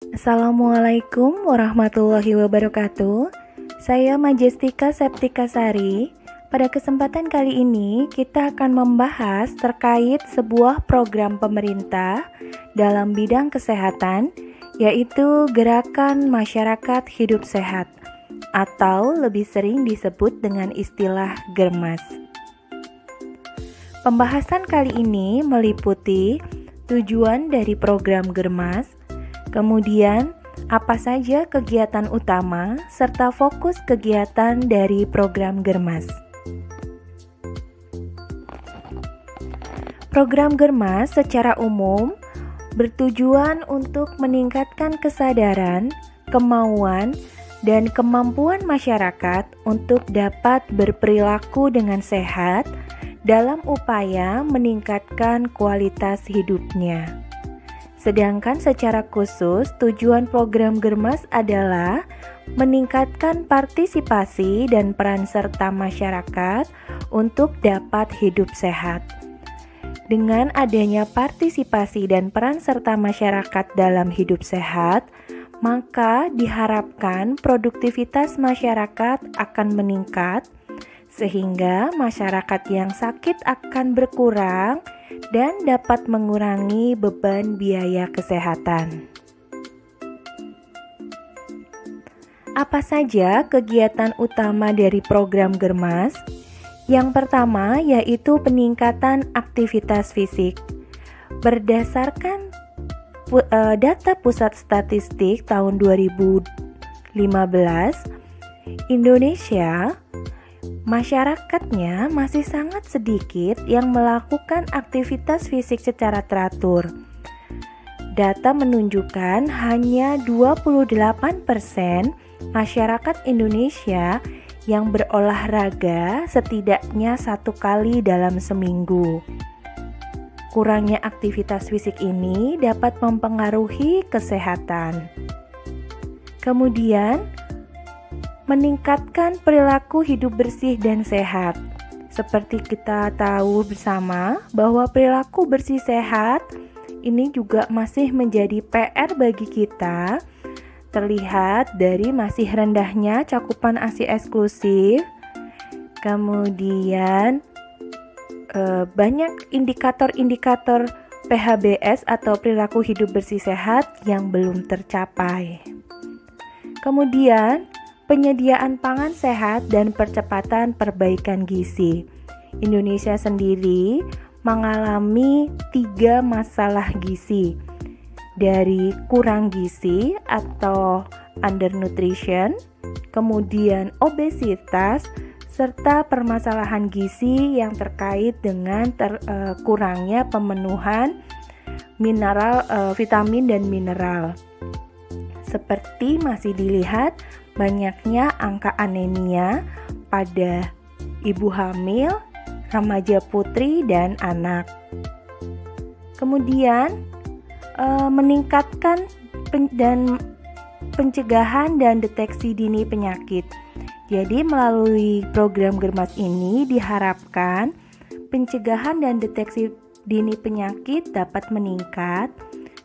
Assalamualaikum warahmatullahi wabarakatuh. Saya Majestika Septika Sari. Pada kesempatan kali ini kita akan membahas terkait sebuah program pemerintah dalam bidang kesehatan, yaitu Gerakan Masyarakat Hidup Sehat atau lebih sering disebut dengan istilah GERMAS. Pembahasan kali ini meliputi tujuan dari program GERMAS, kemudian apa saja kegiatan utama serta fokus kegiatan dari program GERMAS. Program GERMAS secara umum bertujuan untuk meningkatkan kesadaran, kemauan, dan kemampuan masyarakat untuk dapat berperilaku dengan sehat dalam upaya meningkatkan kualitas hidupnya. Sedangkan secara khusus, tujuan program GERMAS adalah meningkatkan partisipasi dan peran serta masyarakat untuk dapat hidup sehat. Dengan adanya partisipasi dan peran serta masyarakat dalam hidup sehat, maka diharapkan produktivitas masyarakat akan meningkat, sehingga masyarakat yang sakit akan berkurang dan dapat mengurangi beban biaya kesehatan. Apa saja kegiatan utama dari program GERMAS? Yang pertama yaitu peningkatan aktivitas fisik. Berdasarkan data Pusat Statistik tahun 2015, Indonesia masyarakatnya masih sangat sedikit yang melakukan aktivitas fisik secara teratur. Data menunjukkan hanya 28% masyarakat Indonesia yang berolahraga setidaknya 1 kali dalam seminggu. Kurangnya aktivitas fisik ini dapat mempengaruhi kesehatan. Kemudian, meningkatkan perilaku hidup bersih dan sehat. Seperti kita tahu bersama bahwa perilaku bersih sehat ini juga masih menjadi PR bagi kita, terlihat dari masih rendahnya cakupan ASI eksklusif, kemudian banyak indikator-indikator PHBS atau perilaku hidup bersih sehat yang belum tercapai. Kemudian, penyediaan pangan sehat dan percepatan perbaikan gizi. Indonesia sendiri mengalami 3 masalah gizi, dari kurang gizi atau undernutrition, kemudian obesitas, serta permasalahan gizi yang terkait dengan kurangnya pemenuhan mineral, vitamin dan mineral. Seperti masih dilihat banyaknya angka anemia pada ibu hamil, remaja putri, dan anak. Kemudian meningkatkan pencegahan dan deteksi dini penyakit. Jadi melalui program GERMAS ini diharapkan pencegahan dan deteksi dini penyakit dapat meningkat,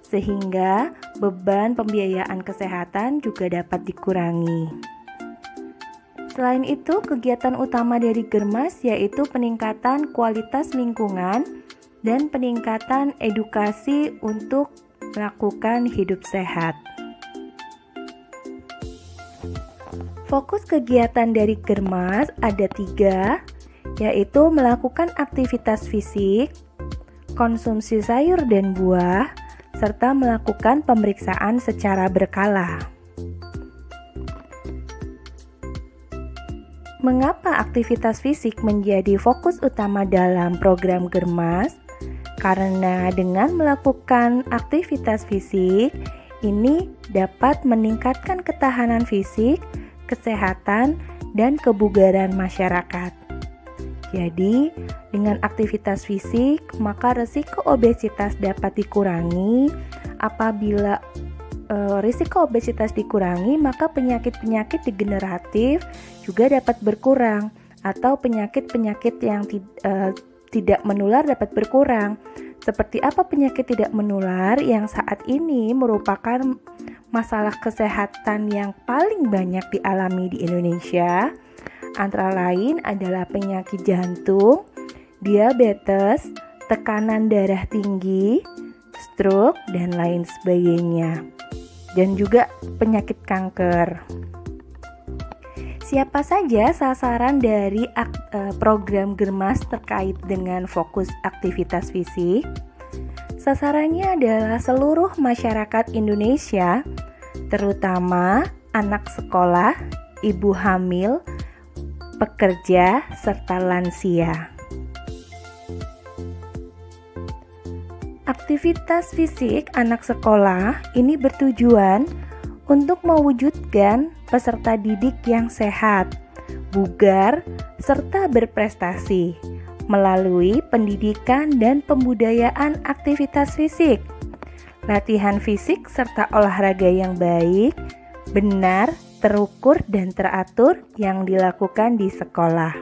sehingga beban pembiayaan kesehatan juga dapat dikurangi. Selain itu, kegiatan utama dari GERMAS yaitu peningkatan kualitas lingkungan dan peningkatan edukasi untuk melakukan hidup sehat. Fokus kegiatan dari GERMAS ada 3, yaitu melakukan aktivitas fisik, konsumsi sayur dan buah, serta melakukan pemeriksaan secara berkala. Mengapa aktivitas fisik menjadi fokus utama dalam program GERMAS? Karena dengan melakukan aktivitas fisik, ini dapat meningkatkan ketahanan fisik, kesehatan, dan kebugaran masyarakat. Jadi, dengan aktivitas fisik, maka risiko obesitas dapat dikurangi. Apabila risiko obesitas dikurangi, maka penyakit-penyakit degeneratif juga dapat berkurang, atau penyakit-penyakit yang tidak menular dapat berkurang. Seperti apa penyakit tidak menular yang saat ini merupakan masalah kesehatan yang paling banyak dialami di Indonesia? Antara lain adalah penyakit jantung, diabetes, tekanan darah tinggi, stroke, dan lain sebagainya. Dan juga penyakit kanker. Siapa saja sasaran dari program Germas terkait dengan fokus aktivitas fisik? Sasarannya adalah seluruh masyarakat Indonesia, terutama anak sekolah, ibu hamil, pekerja, serta lansia. Aktivitas fisik anak sekolah ini bertujuan untuk mewujudkan peserta didik yang sehat, bugar, serta berprestasi melalui pendidikan dan pembudayaan aktivitas fisik, latihan fisik serta olahraga yang baik, benar, terukur, dan teratur yang dilakukan di sekolah.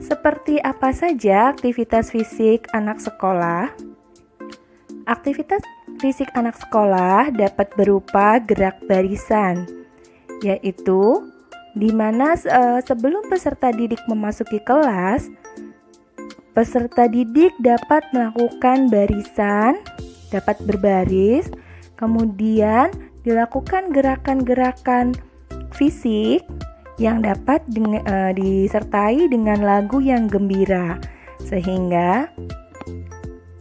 Seperti apa saja aktivitas fisik anak sekolah? Aktivitas fisik anak sekolah dapat berupa gerak barisan, yaitu di mana sebelum peserta didik memasuki kelas, peserta didik dapat melakukan barisan, dapat berbaris, kemudian dilakukan gerakan-gerakan fisik yang dapat disertai dengan lagu yang gembira, sehingga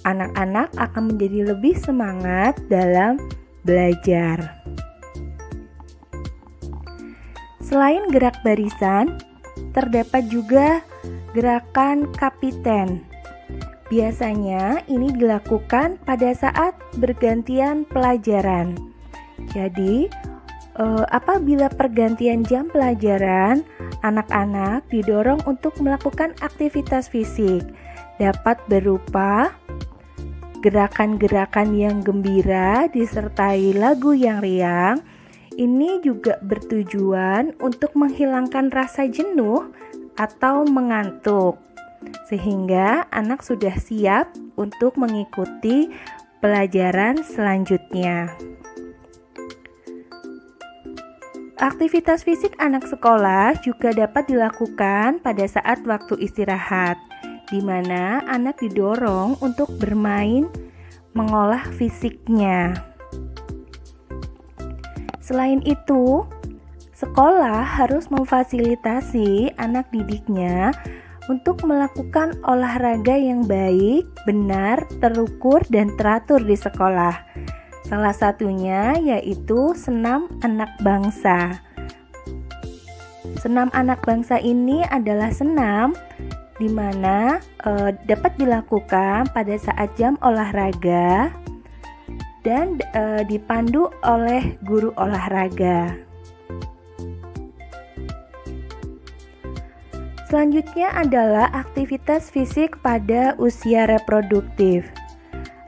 anak-anak akan menjadi lebih semangat dalam belajar. Selain gerak barisan, terdapat juga gerakan kapiten. Biasanya ini dilakukan pada saat bergantian pelajaran. Jadi, apabila pergantian jam pelajaran, anak-anak didorong untuk melakukan aktivitas fisik. Dapat berupa gerakan-gerakan yang gembira disertai lagu yang riang. Ini juga bertujuan untuk menghilangkan rasa jenuh atau mengantuk, sehingga anak sudah siap untuk mengikuti pelajaran selanjutnya. Aktivitas fisik anak sekolah juga dapat dilakukan pada saat waktu istirahat, di mana anak didorong untuk bermain, mengolah fisiknya. Selain itu, sekolah harus memfasilitasi anak didiknya untuk melakukan olahraga yang baik, benar, terukur, dan teratur di sekolah. Salah satunya yaitu senam anak bangsa. Senam anak bangsa ini adalah senam di mana dapat dilakukan pada saat jam olahraga dan dipandu oleh guru olahraga. Selanjutnya adalah aktivitas fisik pada usia reproduktif.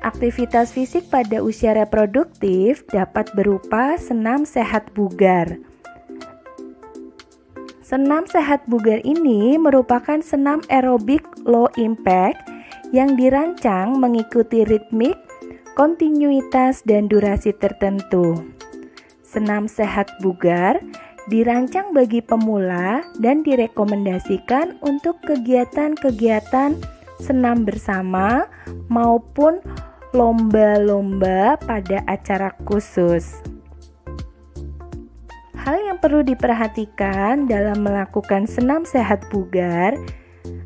Aktivitas fisik pada usia reproduktif dapat berupa senam sehat bugar. Senam sehat bugar ini merupakan senam aerobik low impact yang dirancang mengikuti ritmik, kontinuitas, dan durasi tertentu. Senam sehat bugar dirancang bagi pemula dan direkomendasikan untuk kegiatan-kegiatan senam bersama maupun lomba-lomba pada acara khusus. Hal yang perlu diperhatikan dalam melakukan senam sehat bugar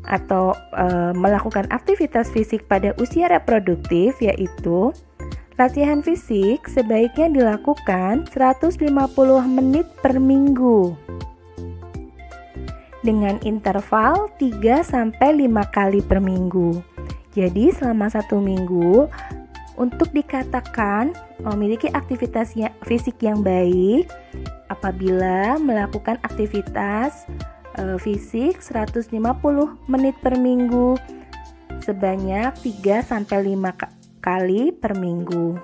atau melakukan aktivitas fisik pada usia reproduktif yaitu latihan fisik sebaiknya dilakukan 150 menit per minggu dengan interval 3-5 kali per minggu. Jadi selama 1 minggu untuk dikatakan memiliki aktivitas fisik yang baik apabila melakukan aktivitas fisik 150 menit per minggu sebanyak 3-5 kali per minggu.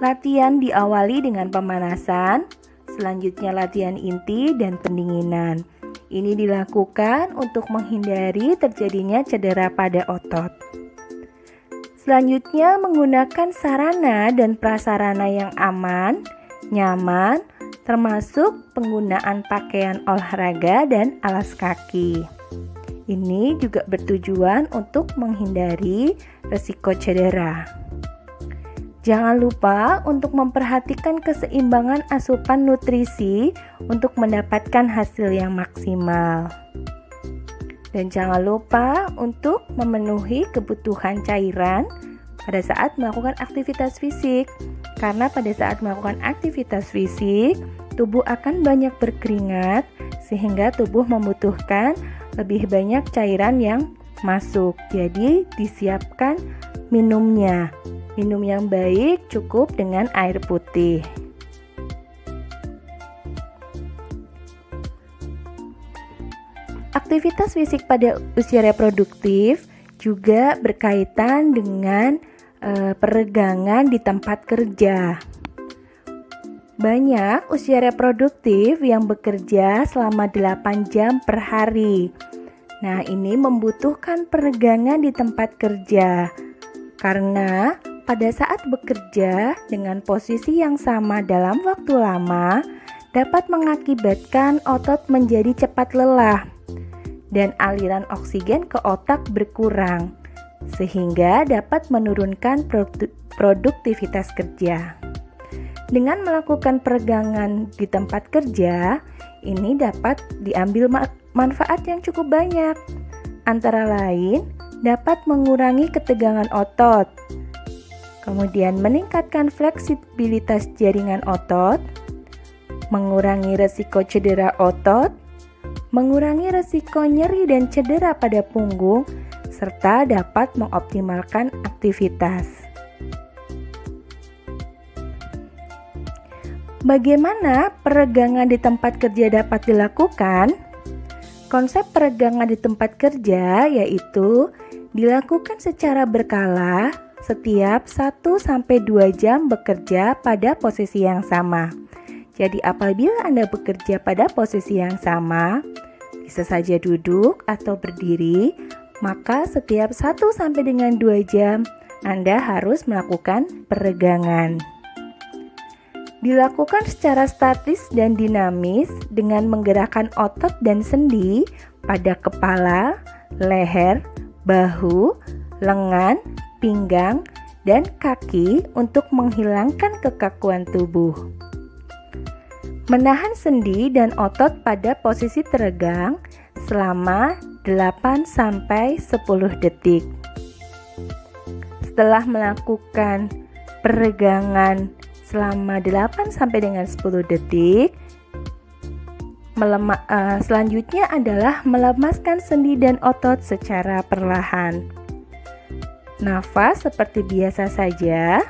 Latihan diawali dengan pemanasan, selanjutnya latihan inti dan pendinginan. Ini dilakukan untuk menghindari terjadinya cedera pada otot. Selanjutnya, menggunakan sarana dan prasarana yang aman, nyaman, termasuk penggunaan pakaian olahraga dan alas kaki. Ini juga bertujuan untuk menghindari risiko cedera. Jangan lupa untuk memperhatikan keseimbangan asupan nutrisi untuk mendapatkan hasil yang maksimal. Dan jangan lupa untuk memenuhi kebutuhan cairan pada saat melakukan aktivitas fisik. Karena pada saat melakukan aktivitas fisik, tubuh akan banyak berkeringat sehingga tubuh membutuhkan lebih banyak cairan yang masuk. Jadi disiapkan minumnya. Minum yang baik cukup dengan air putih. Aktivitas fisik pada usia reproduktif juga berkaitan dengan peregangan di tempat kerja. Banyak usia reproduktif yang bekerja selama 8 jam per hari. Nah, ini membutuhkan peregangan di tempat kerja. Karena pada saat bekerja dengan posisi yang sama dalam waktu lama dapat mengakibatkan otot menjadi cepat lelah dan aliran oksigen ke otak berkurang sehingga dapat menurunkan produktivitas kerja. Dengan melakukan peregangan di tempat kerja, ini dapat diambil manfaat yang cukup banyak. Antara lain, dapat mengurangi ketegangan otot, kemudian meningkatkan fleksibilitas jaringan otot, mengurangi resiko cedera otot, mengurangi resiko nyeri dan cedera pada punggung, serta dapat mengoptimalkan aktivitas. Bagaimana peregangan di tempat kerja dapat dilakukan? Konsep peregangan di tempat kerja yaitu dilakukan secara berkala setiap 1-2 jam bekerja pada posisi yang sama. Jadi apabila Anda bekerja pada posisi yang sama, bisa saja duduk atau berdiri, maka setiap 1-2 jam Anda harus melakukan peregangan. Dilakukan secara statis dan dinamis dengan menggerakkan otot dan sendi pada kepala, leher, bahu, lengan, pinggang, dan kaki untuk menghilangkan kekakuan tubuh. Menahan sendi dan otot pada posisi teregang selama 8-10 detik. Setelah melakukan peregangan selama 8-10 detik, selanjutnya adalah melemaskan sendi dan otot secara perlahan. Nafas seperti biasa saja,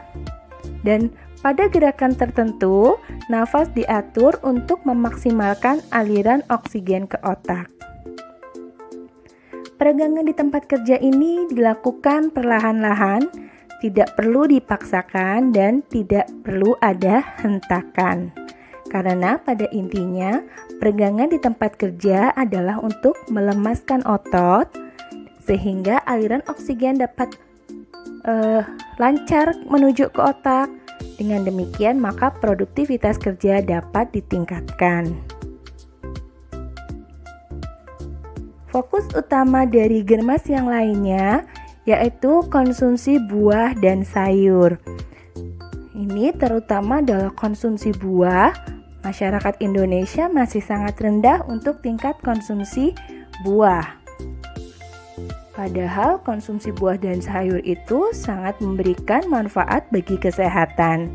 dan pada gerakan tertentu, nafas diatur untuk memaksimalkan aliran oksigen ke otak. Peregangan di tempat kerja ini dilakukan perlahan-lahan, tidak perlu dipaksakan dan tidak perlu ada hentakan. Karena pada intinya, peregangan di tempat kerja adalah untuk melemaskan otot sehingga aliran oksigen dapat lancar menuju ke otak. Dengan demikian, maka produktivitas kerja dapat ditingkatkan. Fokus utama dari germas yang lainnya yaitu konsumsi buah dan sayur. Ini terutama adalah konsumsi buah. Masyarakat Indonesia masih sangat rendah untuk tingkat konsumsi buah. Padahal konsumsi buah dan sayur itu sangat memberikan manfaat bagi kesehatan.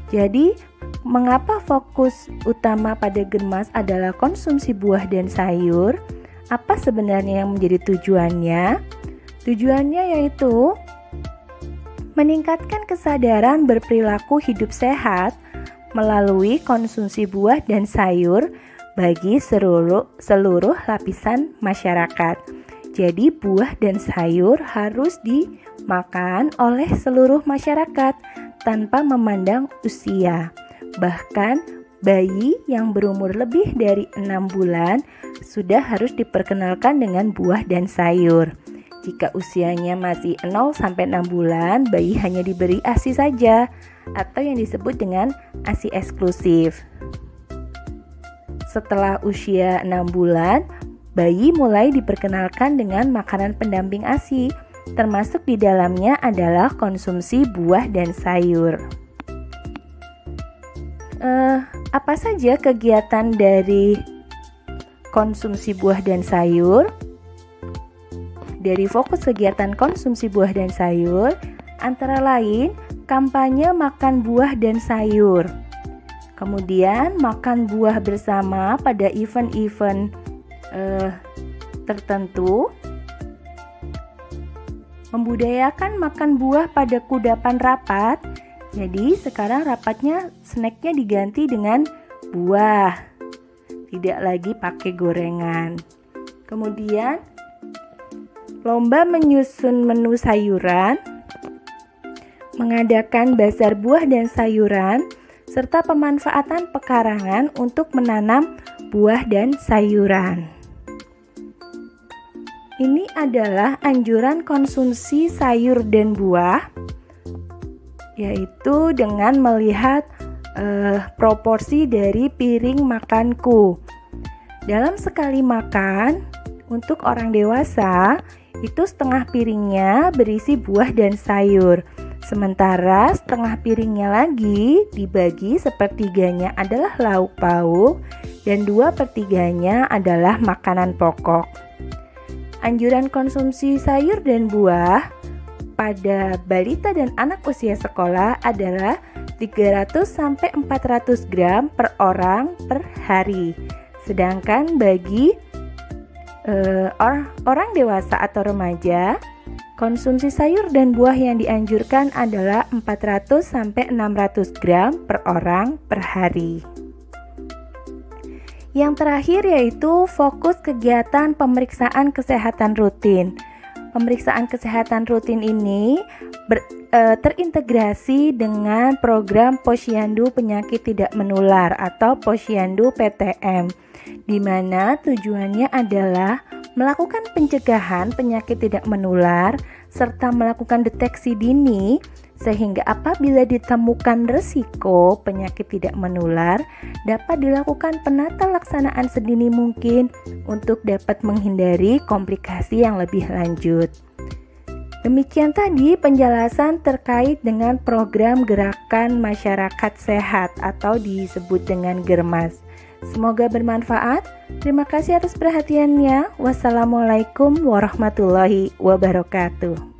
Jadi, mengapa fokus utama pada germas adalah konsumsi buah dan sayur? Apa sebenarnya yang menjadi tujuannya? Tujuannya yaitu meningkatkan kesadaran berperilaku hidup sehat melalui konsumsi buah dan sayur bagi seluruh lapisan masyarakat. Jadi buah dan sayur harus dimakan oleh seluruh masyarakat tanpa memandang usia. Bahkan bayi yang berumur lebih dari 6 bulan sudah harus diperkenalkan dengan buah dan sayur. Jika usianya masih 0 sampai 6 bulan, bayi hanya diberi ASI saja atau yang disebut dengan ASI eksklusif. Setelah usia 6 bulan, bayi mulai diperkenalkan dengan makanan pendamping ASI, termasuk di dalamnya adalah konsumsi buah dan sayur. Apa saja kegiatan dari konsumsi buah dan sayur? Dari fokus kegiatan konsumsi buah dan sayur, antara lain kampanye makan buah dan sayur. Kemudian makan buah bersama pada event-event tertentu. Membudayakan makan buah pada kudapan rapat. Jadi sekarang rapatnya snacknya diganti dengan buah, tidak lagi pakai gorengan. Kemudian lomba menyusun menu sayuran, mengadakan bazar buah dan sayuran, serta pemanfaatan pekarangan untuk menanam buah dan sayuran. Ini adalah anjuran konsumsi sayur dan buah, yaitu dengan melihat proporsi dari piring makanku. Dalam sekali makan, untuk orang dewasa, itu setengah piringnya berisi buah dan sayur. Sementara setengah piringnya lagi dibagi sepertiganya adalah lauk pauk dan 2/3-nya adalah makanan pokok. Anjuran konsumsi sayur dan buah pada balita dan anak usia sekolah adalah 300 sampai 400 gram per orang per hari. Sedangkan bagi orang dewasa atau remaja, konsumsi sayur dan buah yang dianjurkan adalah 400 sampai 600 gram per orang per hari. Yang terakhir yaitu fokus kegiatan pemeriksaan kesehatan rutin. Pemeriksaan kesehatan rutin ini terintegrasi dengan program Posyandu Penyakit Tidak Menular atau Posyandu PTM, di mana tujuannya adalah melakukan pencegahan penyakit tidak menular serta melakukan deteksi dini sehingga apabila ditemukan resiko penyakit tidak menular dapat dilakukan penata laksanaan sedini mungkin untuk dapat menghindari komplikasi yang lebih lanjut. Demikian tadi penjelasan terkait dengan program Gerakan Masyarakat Sehat atau disebut dengan Germas. Semoga bermanfaat. Terima kasih atas perhatiannya. Wassalamualaikum warahmatullahi wabarakatuh.